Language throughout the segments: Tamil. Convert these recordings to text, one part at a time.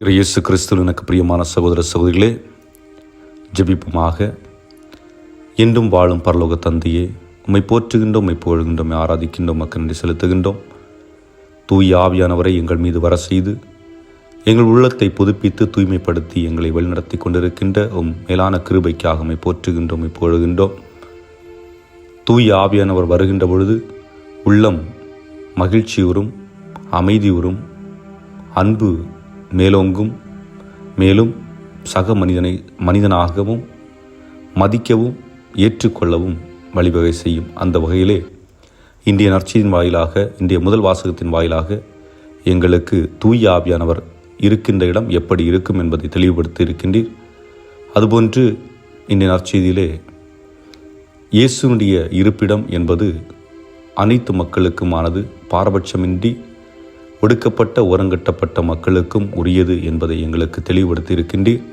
இயேசு கிறிஸ்துவில் எனக்கு பிரியமான சகோதர சகோதரிகளே, ஜெபிப்புமாக. என்றும் வாழும் பரலோக தந்தையே, உம்மை போற்றுகின்றோம், உம்மை புகழ்கின்றோம், ஆராதிக்கின்றோம், மக்கள் நன்றி செலுத்துகின்றோம். தூய ஆவியானவரை எங்கள் மீது வர செய்து எங்கள் உள்ளத்தை புதுப்பித்து தூய்மைப்படுத்தி எங்களை வழிநடத்தி கொண்டிருக்கின்ற மேலான கிருபைக்காக உம்மை போற்றுகின்றோம், உம்மை புகழ்கின்றோம். தூய ஆவியானவர் வருகின்ற பொழுது உள்ளம் மகிழ்ச்சியுறும், அமைதியுறும், அன்பு மேலோங்கும், மேலும் சக மனிதனாகவும் மதிக்கவும் ஏற்றுக்கொள்ளவும் வழிவகை செய்யும். அந்த வகையிலே இன்றைய நற்செய்தியின் வாயிலாக, இன்றைய முதல் வாசகத்தின் வாயிலாக எங்களுக்கு தூய ஆவியானவர் இருக்கின்ற இடம் எப்படி இருக்கும் என்பதை தெளிவுபடுத்தி இருக்கின்றீர். அதுபோன்று இன்றைய நற்செய்தியிலே இயேசுனுடைய இருப்பிடம் என்பது அனைத்து மக்களுக்குமானது, பாரபட்சமின்றி ஒடுக்கப்பட்ட ஓரங்கட்டப்பட்ட மக்களுக்கும் உரியது என்பதை எங்களுக்கு தெளிவுபடுத்தி இருக்கின்றீர்.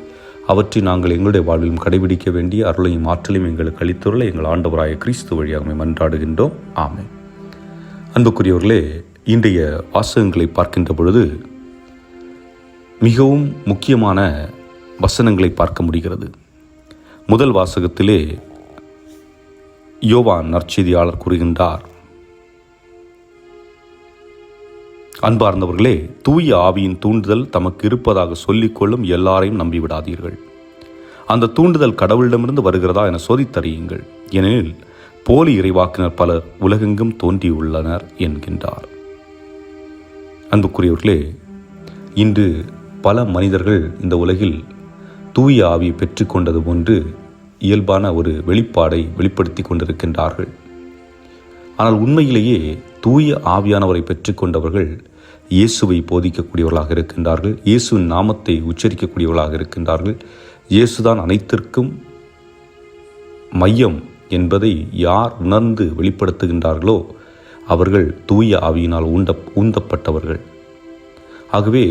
அவற்றை நாங்கள் எங்களுடைய வாழ்விலும் கடைபிடிக்க வேண்டிய அருளையும் ஆற்றலையும் எங்களுக்கு அளித்துள்ள எங்கள் ஆண்டவராய கிறிஸ்து வழியாக மன்றாடுகின்றோம். ஆமென். அன்புக்குரியவர்களே, இன்றைய வாசகங்களை பார்க்கின்ற பொழுது மிகவும் முக்கியமான வசனங்களை பார்க்க முடிகிறது. முதல் வாசகத்திலே யோவான் நற்செய்தியாளர் கூறுகின்றார், அன்பார்ந்தவர்களே, தூய ஆவியின் தூண்டுதல் தமக்கு இருப்பதாக சொல்லிக்கொள்ளும் எல்லாரையும் நம்பிவிடாதீர்கள். அந்த தூண்டுதல் கடவுளிடமிருந்து வருகிறதா என சோதித்தறியுங்கள். ஏனெனில் போலி இறைவாக்கினர் பலர் உலகெங்கும் தோன்றியுள்ளனர் என்கின்றார். அன்புக்குரியவர்களே, இன்று பல மனிதர்கள் இந்த உலகில் தூய ஆவியை பெற்றுக்கொண்டது போன்று இயல்பான ஒரு வெளிப்பாடை வெளிப்படுத்தி கொண்டிருக்கின்றார்கள். ஆனால் உண்மையிலேயே தூய ஆவியானவரை பெற்றுக்கொண்டவர்கள் இயேசுவை போதிக்கக்கூடியவர்களாக இருக்கின்றார்கள். இயேசுவின் நாமத்தை உச்சரிக்கக்கூடியவர்களாக இருக்கின்றார்கள். இயேசுதான் அனைத்திற்கும் மையம் என்பதை யார் உணர்ந்து வெளிப்படுத்துகின்றார்களோ அவர்கள் தூய ஆவியினால் ஊந்தப்பட்டவர்கள். ஆகவே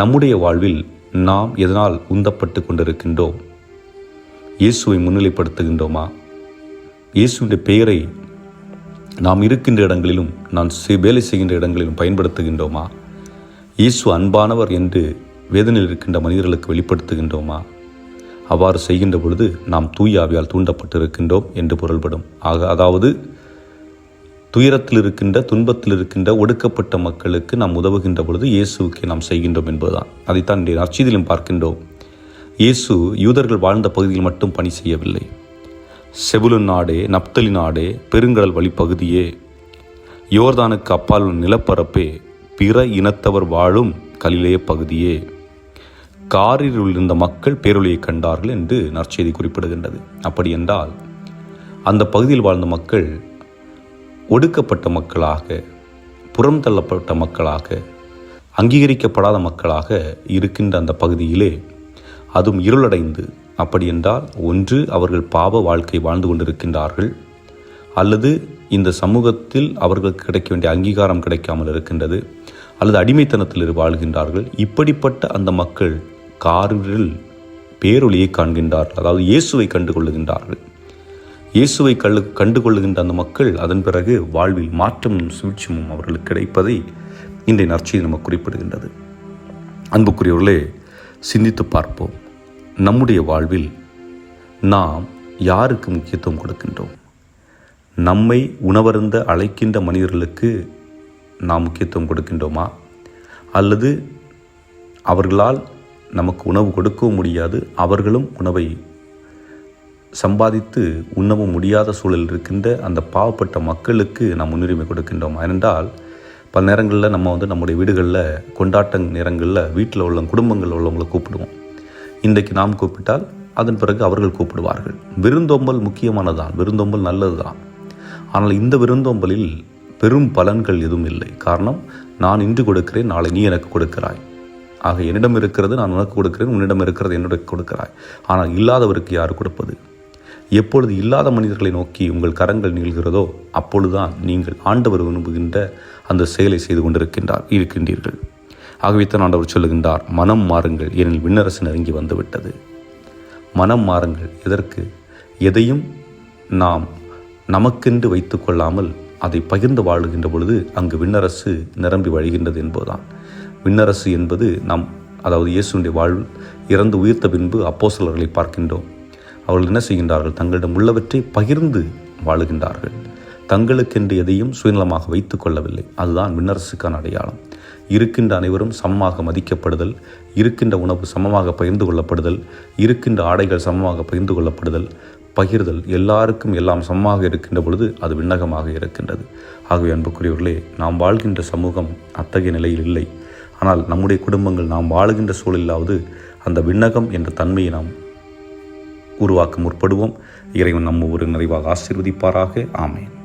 நம்முடைய வாழ்வில் நாம் எதனால் ஊந்தப்பட்டு கொண்டிருக்கின்றோம்? இயேசுவை முன்னிலைப்படுத்துகின்றோமா? இயேசுவின் பெயரை நாம் இருக்கின்ற இடங்களிலும், நான் வேலை செய்கின்ற இடங்களிலும் பயன்படுத்துகின்றோமா? இயேசு அன்பானவர் என்று வேதனையில் இருக்கின்ற மனிதர்களுக்கு வெளிப்படுத்துகின்றோமா? அவ்வாறு செய்கின்ற பொழுது நாம் தூய ஆவியால் தூண்டப்பட்டிருக்கின்றோம் என்று பொருள்படும். அதாவது துயரத்தில் இருக்கின்ற, துன்பத்தில் இருக்கின்ற ஒடுக்கப்பட்ட மக்களுக்கு நாம் உதவுகின்ற பொழுது இயேசுவுக்கு நாம் செய்கின்றோம் என்பதுதான். அதைத்தான் இன்றைய நற்செய்தியிலும் பார்க்கின்றோம். இயேசு யூதர்கள் வாழ்ந்த பகுதியில் மட்டும் பணி செய்யவில்லை. செபுலன் நாடே, நப்தலி நாடே, பெருங்கடல் வழிப்பகுதியே, யோர்தானுக்கு அப்பால் நிலப்பரப்பே, பிற இனத்தவர் வாழும் கலிலேய பகுதியே, காரில் இருந்த மக்கள் பேரொளியை கண்டார்கள் என்று நற்செய்தி குறிப்பிடுகின்றது. அப்படி என்றால் அந்த பகுதியில் வாழ்ந்த மக்கள் ஒடுக்கப்பட்ட மக்களாக, புறம் தள்ளப்பட்ட மக்களாக, அங்கீகரிக்கப்படாத மக்களாக இருக்கின்ற அந்த பகுதியிலே, அதுவும் இருளடைந்து, அப்படி என்றால் ஒன்று அவர்கள் பாவ வாழ்க்கை வாழ்ந்து கொண்டிருக்கின்றார்கள், அல்லது இந்த சமூகத்தில் அவர்களுக்கு கிடைக்க வேண்டிய அங்கீகாரம் கிடைக்காமல் இருக்கின்றது, அல்லது அடிமைத்தனத்தில் வாழ்கின்றார்கள். இப்படிப்பட்ட அந்த மக்கள் காரில் பேரொளியை காண்கின்றார்கள், அதாவது இயேசுவை கண்டுகொள்ளுகின்றார்கள். இயேசுவை கண்டுகொள்ளுகின்ற அந்த மக்கள் அதன் பிறகு வாழ்வில் மாற்றமும் சூழ்ச்சியும் அவர்களுக்கு கிடைப்பதை இன்றைய நற்செய்தி நமக்கு குறிப்பிடுகின்றது. அன்புக்குரியவர்களே, சிந்தித்து பார்ப்போம். நம்முடைய வாழ்வில் நாம் யாருக்கு முக்கியத்துவம் கொடுக்கின்றோம்? நம்மை உணவருந்த அழைக்கின்ற மனிதர்களுக்கு நாம் முக்கியத்துவம் கொடுக்கின்றோமா? அல்லது அவர்களால் நமக்கு உணவு கொடுக்கவும் முடியாது, அவர்களும் உணவை சம்பாதித்து உண்ணவும் முடியாத சூழல் இருக்கின்ற அந்த பாவப்பட்ட மக்களுக்கு நாம் முன்னுரிமை கொடுக்கின்றோம்? ஏனென்றால் பல நேரங்களில் நம்ம நம்முடைய வீடுகளில் கொண்டாட்ட நேரங்களில் வீட்டில் உள்ள குடும்பங்களில் உள்ளவங்களை கூப்பிடுவோம். இன்றைக்கு நாம் கூப்பிட்டால் அதன் பிறகு அவர்கள் கூப்பிடுவார்கள். விருந்தோம்பல் முக்கியமானதான், விருந்தோம்பல் நல்லது தான். ஆனால் இந்த விருந்தோம்பலில் பெரும் பலன்கள் எதுவும் இல்லை. காரணம், நான் இன்று கொடுக்கிறேன், நாளை நீ எனக்கு கொடுக்கிறாய். ஆக என்னிடம் இருக்கிறது நான் உனக்கு கொடுக்கிறேன், உன்னிடம் இருக்கிறது என்னுடைய கொடுக்கிறாய். ஆனால் இல்லாதவருக்கு யார் கொடுப்பது? எப்பொழுது இல்லாத மனிதர்களை நோக்கி உங்கள் கரங்கள் நீள்கிறதோ அப்பொழுதுதான் நீங்கள் ஆண்டவர் விரும்புகின்ற அந்த செயலை செய்து இருக்கின்றீர்கள். ஆகவே தான் ஆண்டவர் சொல்லுகின்றார், மனம் மாறுங்கள், ஏனெனில் விண்ணரசு நெருங்கி வந்துவிட்டது. மனம் மாறுங்கள். எதற்கு? எதையும் நாம் நமக்கென்று வைத்து கொள்ளாமல் அதை பகிர்ந்து வாழுகின்ற பொழுது அங்கு விண்ணரசு நிரம்பி வழிகின்றது என்பதுதான். விண்ணரசு என்பது நாம் அதாவது இயேசுவினுடைய வாழ்வு இறந்து உயிர்த்த பின்பு அப்போஸ்தலர்களை பார்க்கின்றோம். அவர்கள் என்ன செய்கின்றார்கள்? தங்களிடம் உள்ளவற்றை பகிர்ந்து வாழுகின்றார்கள். தங்களுக்கென்று எதையும் சுயநலமாக வைத்து கொள்ளவில்லை. அதுதான் விண்ணரசுக்கான அடையாளம். இருக்கின்ற அனைவரும் சமமாக மதிக்கப்படுதல், இருக்கின்ற உணவு சமமாக பகிர்ந்து கொள்ளப்படுதல், இருக்கின்ற ஆடைகள் சமமாக பகிர்ந்து கொள்ளப்படுதல், பகிர்தல், எல்லாருக்கும் எல்லாம் சமமாக இருக்கின்ற பொழுது அது விண்ணகமாக இருக்கின்றது. ஆகவே அன்புக்குரியவர்களே, நாம் வாழ்கின்ற சமூகம் அத்தகைய நிலையில் இல்லை. ஆனால் நம்முடைய குடும்பங்கள் நாம் வாழுகின்ற சூழலாவது அந்த விண்ணகம் என்ற தன்மையை நாம் உருவாக்க முற்படுவோம். இறைவன் நம்ம ஒரு நிறைவாக ஆசீர்வதிப்பாராக. ஆமென்.